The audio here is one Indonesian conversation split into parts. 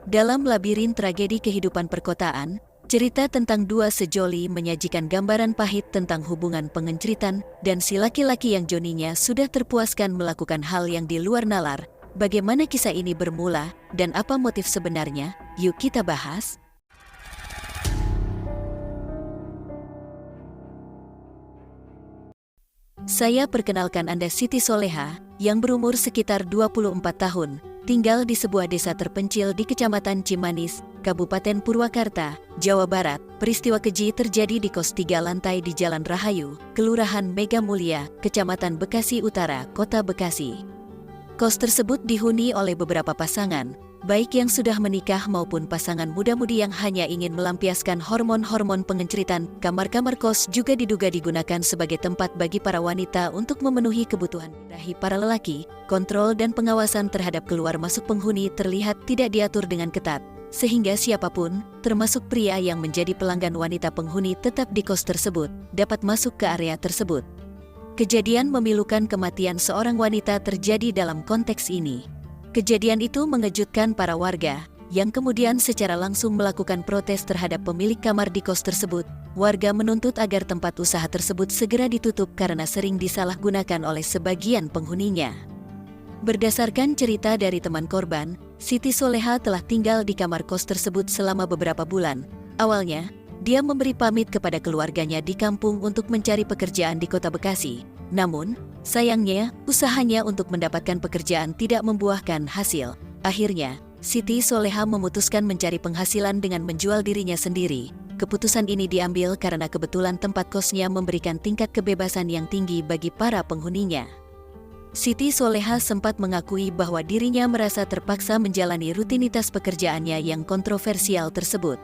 Dalam labirin tragedi kehidupan perkotaan, cerita tentang dua sejoli menyajikan gambaran pahit tentang hubungan pengenceritan dan si laki-laki yang Joninya sudah terpuaskan melakukan hal yang di luar nalar. Bagaimana kisah ini bermula dan apa motif sebenarnya? Yuk kita bahas. Saya perkenalkan Anda Siti Soleha, yang berumur sekitar 24 tahun, tinggal di sebuah desa terpencil di Kecamatan Cimanis, Kabupaten Purwakarta, Jawa Barat. Peristiwa keji terjadi di kos 3 lantai di Jalan Rahayu, Kelurahan Mega Mulia, Kecamatan Bekasi Utara, Kota Bekasi. Kos tersebut dihuni oleh beberapa pasangan, baik yang sudah menikah maupun pasangan muda-mudi yang hanya ingin melampiaskan hormon-hormon pengenceritan. Kamar-kamar kos juga diduga digunakan sebagai tempat bagi para wanita untuk memenuhi kebutuhan birahi para lelaki. Kontrol dan pengawasan terhadap keluar masuk penghuni terlihat tidak diatur dengan ketat, sehingga siapapun, termasuk pria yang menjadi pelanggan wanita penghuni tetap di kos tersebut, dapat masuk ke area tersebut. Kejadian memilukan kematian seorang wanita terjadi dalam konteks ini. Kejadian itu mengejutkan para warga, yang kemudian secara langsung melakukan protes terhadap pemilik kamar di kos tersebut. Warga menuntut agar tempat usaha tersebut segera ditutup karena sering disalahgunakan oleh sebagian penghuninya. Berdasarkan cerita dari teman korban, Siti Soleha telah tinggal di kamar kos tersebut selama beberapa bulan. Awalnya, dia memberi pamit kepada keluarganya di kampung untuk mencari pekerjaan di Kota Bekasi. Namun, sayangnya, usahanya untuk mendapatkan pekerjaan tidak membuahkan hasil. Akhirnya, Siti Soleha memutuskan mencari penghasilan dengan menjual dirinya sendiri. Keputusan ini diambil karena kebetulan tempat kosnya memberikan tingkat kebebasan yang tinggi bagi para penghuninya. Siti Soleha sempat mengakui bahwa dirinya merasa terpaksa menjalani rutinitas pekerjaannya yang kontroversial tersebut.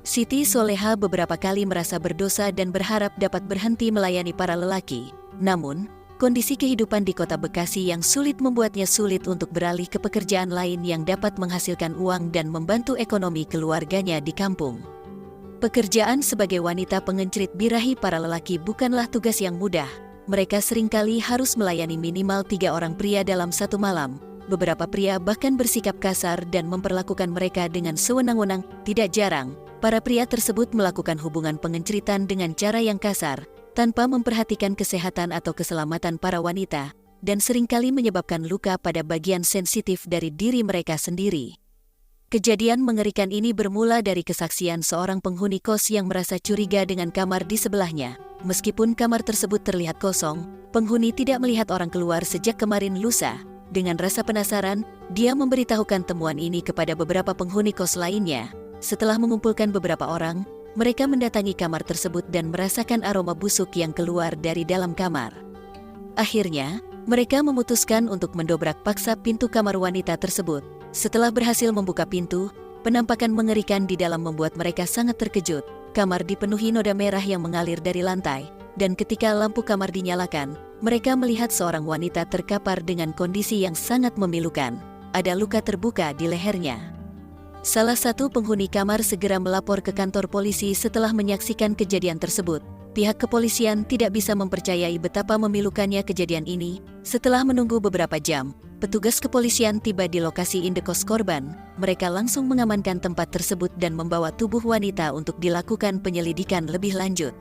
Siti Soleha beberapa kali merasa berdosa dan berharap dapat berhenti melayani para lelaki. Namun, kondisi kehidupan di Kota Bekasi yang sulit membuatnya sulit untuk beralih ke pekerjaan lain yang dapat menghasilkan uang dan membantu ekonomi keluarganya di kampung. Pekerjaan sebagai wanita pengencerit birahi para lelaki bukanlah tugas yang mudah. Mereka seringkali harus melayani minimal 3 orang pria dalam satu malam. Beberapa pria bahkan bersikap kasar dan memperlakukan mereka dengan sewenang-wenang. Tidak jarang, para pria tersebut melakukan hubungan pengenceritan dengan cara yang kasar, tanpa memperhatikan kesehatan atau keselamatan para wanita, dan seringkali menyebabkan luka pada bagian sensitif dari diri mereka sendiri. Kejadian mengerikan ini bermula dari kesaksian seorang penghuni kos yang merasa curiga dengan kamar di sebelahnya. Meskipun kamar tersebut terlihat kosong, penghuni tidak melihat orang keluar sejak kemarin lusa. Dengan rasa penasaran, dia memberitahukan temuan ini kepada beberapa penghuni kos lainnya. Setelah mengumpulkan beberapa orang, mereka mendatangi kamar tersebut dan merasakan aroma busuk yang keluar dari dalam kamar. Akhirnya, mereka memutuskan untuk mendobrak paksa pintu kamar wanita tersebut. Setelah berhasil membuka pintu, penampakan mengerikan di dalam membuat mereka sangat terkejut. Kamar dipenuhi noda merah yang mengalir dari lantai, dan ketika lampu kamar dinyalakan, mereka melihat seorang wanita terkapar dengan kondisi yang sangat memilukan. Ada luka terbuka di lehernya. Salah satu penghuni kamar segera melapor ke kantor polisi setelah menyaksikan kejadian tersebut. Pihak kepolisian tidak bisa mempercayai betapa memilukannya kejadian ini. Setelah menunggu beberapa jam, petugas kepolisian tiba di lokasi indekos korban. Mereka langsung mengamankan tempat tersebut dan membawa tubuh wanita untuk dilakukan penyelidikan lebih lanjut.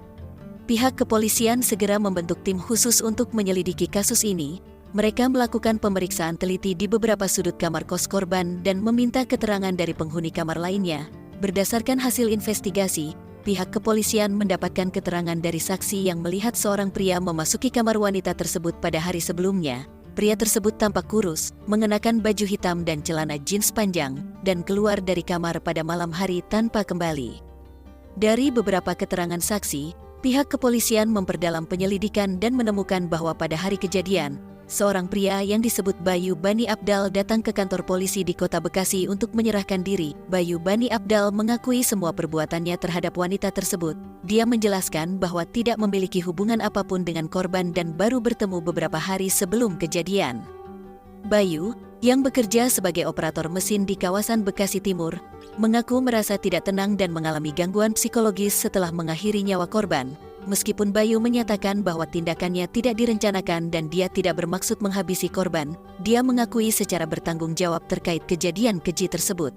Pihak kepolisian segera membentuk tim khusus untuk menyelidiki kasus ini. Mereka melakukan pemeriksaan teliti di beberapa sudut kamar kos korban dan meminta keterangan dari penghuni kamar lainnya. Berdasarkan hasil investigasi, pihak kepolisian mendapatkan keterangan dari saksi yang melihat seorang pria memasuki kamar wanita tersebut pada hari sebelumnya. Pria tersebut tampak kurus, mengenakan baju hitam dan celana jeans panjang, dan keluar dari kamar pada malam hari tanpa kembali. Dari beberapa keterangan saksi, pihak kepolisian memperdalam penyelidikan dan menemukan bahwa pada hari kejadian, seorang pria yang disebut Bayu Bani Abdal datang ke kantor polisi di Kota Bekasi untuk menyerahkan diri. Bayu Bani Abdal mengakui semua perbuatannya terhadap wanita tersebut. Dia menjelaskan bahwa tidak memiliki hubungan apapun dengan korban dan baru bertemu beberapa hari sebelum kejadian. Bayu, yang bekerja sebagai operator mesin di kawasan Bekasi Timur, mengaku merasa tidak tenang dan mengalami gangguan psikologis setelah mengakhiri nyawa korban. meskipun Bayu menyatakan bahwa tindakannya tidak direncanakan dan dia tidak bermaksud menghabisi korban, dia mengakui secara bertanggung jawab terkait kejadian keji tersebut.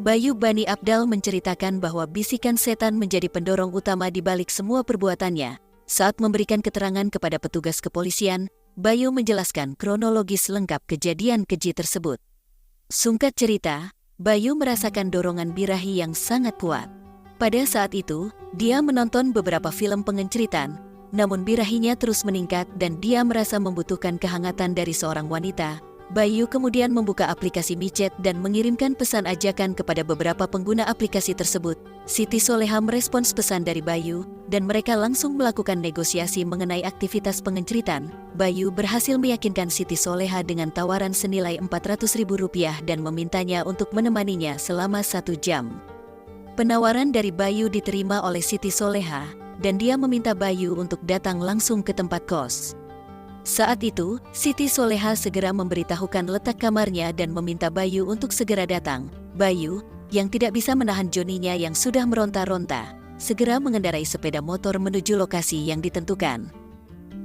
Bayu Bani Apdal menceritakan bahwa bisikan setan menjadi pendorong utama di balik semua perbuatannya. Saat memberikan keterangan kepada petugas kepolisian, Bayu menjelaskan kronologis lengkap kejadian keji tersebut. Singkat cerita, Bayu merasakan dorongan birahi yang sangat kuat. Pada saat itu, dia menonton beberapa film pengenceritan, namun birahinya terus meningkat dan dia merasa membutuhkan kehangatan dari seorang wanita. Bayu kemudian membuka aplikasi micet dan mengirimkan pesan ajakan kepada beberapa pengguna aplikasi tersebut. Siti Soleha merespons pesan dari Bayu, dan mereka langsung melakukan negosiasi mengenai aktivitas pengenceritan. Bayu berhasil meyakinkan Siti Soleha dengan tawaran senilai Rp400.000 dan memintanya untuk menemaninya selama 1 jam. Penawaran dari Bayu diterima oleh Siti Soleha, dan dia meminta Bayu untuk datang langsung ke tempat kos. Saat itu, Siti Soleha segera memberitahukan letak kamarnya dan meminta Bayu untuk segera datang. Bayu, yang tidak bisa menahan joninya yang sudah meronta-ronta, segera mengendarai sepeda motor menuju lokasi yang ditentukan.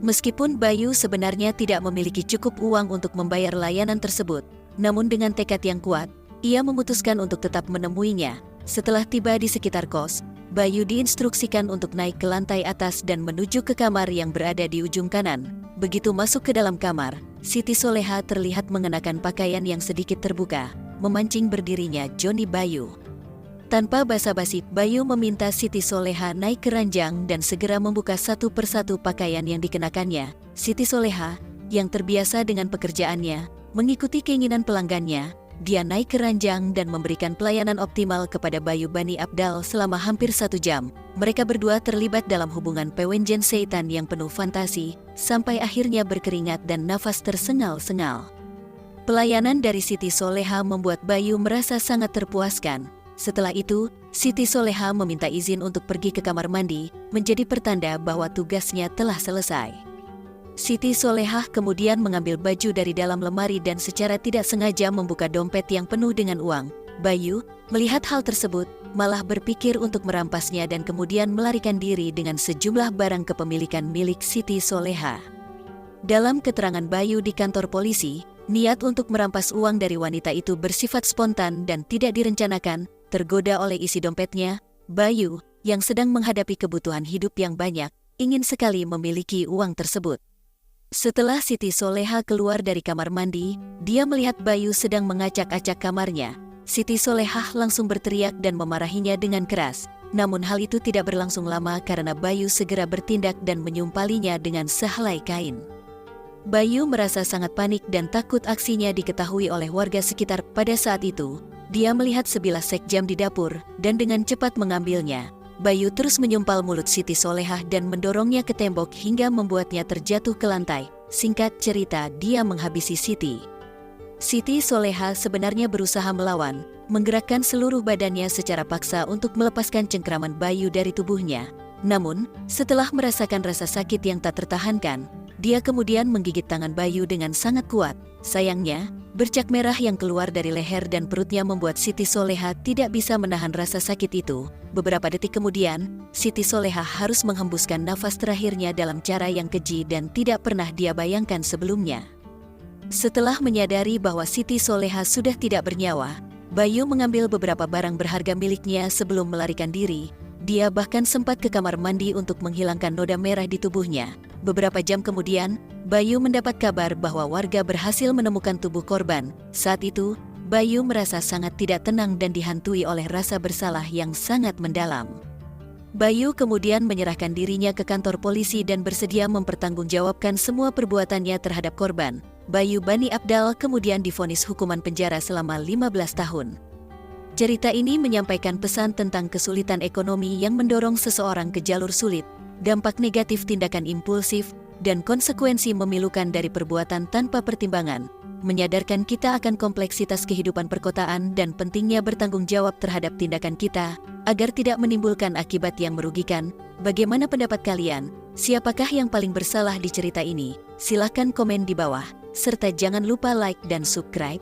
Meskipun Bayu sebenarnya tidak memiliki cukup uang untuk membayar layanan tersebut, namun dengan tekad yang kuat, ia memutuskan untuk tetap menemuinya. Setelah tiba di sekitar kos, Bayu diinstruksikan untuk naik ke lantai atas dan menuju ke kamar yang berada di ujung kanan. Begitu masuk ke dalam kamar, Siti Soleha terlihat mengenakan pakaian yang sedikit terbuka, memancing berdirinya Joni Bayu. Tanpa basa-basi, Bayu meminta Siti Soleha naik ke ranjang dan segera membuka satu persatu pakaian yang dikenakannya. Siti Soleha, yang terbiasa dengan pekerjaannya, mengikuti keinginan pelanggannya. Dia naik ke ranjang dan memberikan pelayanan optimal kepada Bayu Bani Apdal selama hampir 1 jam. Mereka berdua terlibat dalam hubungan pewenjen setan yang penuh fantasi, sampai akhirnya berkeringat dan nafas tersengal-sengal. Pelayanan dari Siti Soleha membuat Bayu merasa sangat terpuaskan. Setelah itu, Siti Soleha meminta izin untuk pergi ke kamar mandi, menjadi pertanda bahwa tugasnya telah selesai. Siti Soleha kemudian mengambil baju dari dalam lemari dan secara tidak sengaja membuka dompet yang penuh dengan uang. Bayu, melihat hal tersebut, malah berpikir untuk merampasnya dan kemudian melarikan diri dengan sejumlah barang kepemilikan milik Siti Soleha. Dalam keterangan Bayu di kantor polisi, niat untuk merampas uang dari wanita itu bersifat spontan dan tidak direncanakan. Tergoda oleh isi dompetnya, Bayu, yang sedang menghadapi kebutuhan hidup yang banyak, ingin sekali memiliki uang tersebut. Setelah Siti Soleha keluar dari kamar mandi, dia melihat Bayu sedang mengacak-acak kamarnya. Siti Soleha langsung berteriak dan memarahinya dengan keras. Namun hal itu tidak berlangsung lama karena Bayu segera bertindak dan menyumpalinya dengan sehelai kain. Bayu merasa sangat panik dan takut aksinya diketahui oleh warga sekitar. Pada saat itu, dia melihat sebilah sekjam di dapur dan dengan cepat mengambilnya. Bayu terus menyumpal mulut Siti Soleha dan mendorongnya ke tembok hingga membuatnya terjatuh ke lantai. Singkat cerita, dia menghabisi Siti. Siti Soleha sebenarnya berusaha melawan, menggerakkan seluruh badannya secara paksa untuk melepaskan cengkraman Bayu dari tubuhnya. Namun, setelah merasakan rasa sakit yang tak tertahankan, dia kemudian menggigit tangan Bayu dengan sangat kuat. Sayangnya, bercak merah yang keluar dari leher dan perutnya membuat Siti Soleha tidak bisa menahan rasa sakit itu. Beberapa detik kemudian, Siti Soleha harus menghembuskan nafas terakhirnya dalam cara yang keji dan tidak pernah dia bayangkan sebelumnya. Setelah menyadari bahwa Siti Soleha sudah tidak bernyawa, Bayu mengambil beberapa barang berharga miliknya sebelum melarikan diri. Dia bahkan sempat ke kamar mandi untuk menghilangkan noda merah di tubuhnya. Beberapa jam kemudian, Bayu mendapat kabar bahwa warga berhasil menemukan tubuh korban. Saat itu, Bayu merasa sangat tidak tenang dan dihantui oleh rasa bersalah yang sangat mendalam. Bayu kemudian menyerahkan dirinya ke kantor polisi dan bersedia mempertanggungjawabkan semua perbuatannya terhadap korban. Bayu Bani Apdal kemudian divonis hukuman penjara selama 15 tahun. Cerita ini menyampaikan pesan tentang kesulitan ekonomi yang mendorong seseorang ke jalur sulit, dampak negatif tindakan impulsif, dan konsekuensi memilukan dari perbuatan tanpa pertimbangan, menyadarkan kita akan kompleksitas kehidupan perkotaan dan pentingnya bertanggung jawab terhadap tindakan kita, agar tidak menimbulkan akibat yang merugikan. Bagaimana pendapat kalian? Siapakah yang paling bersalah di cerita ini? Silahkan komen di bawah, serta jangan lupa like dan subscribe.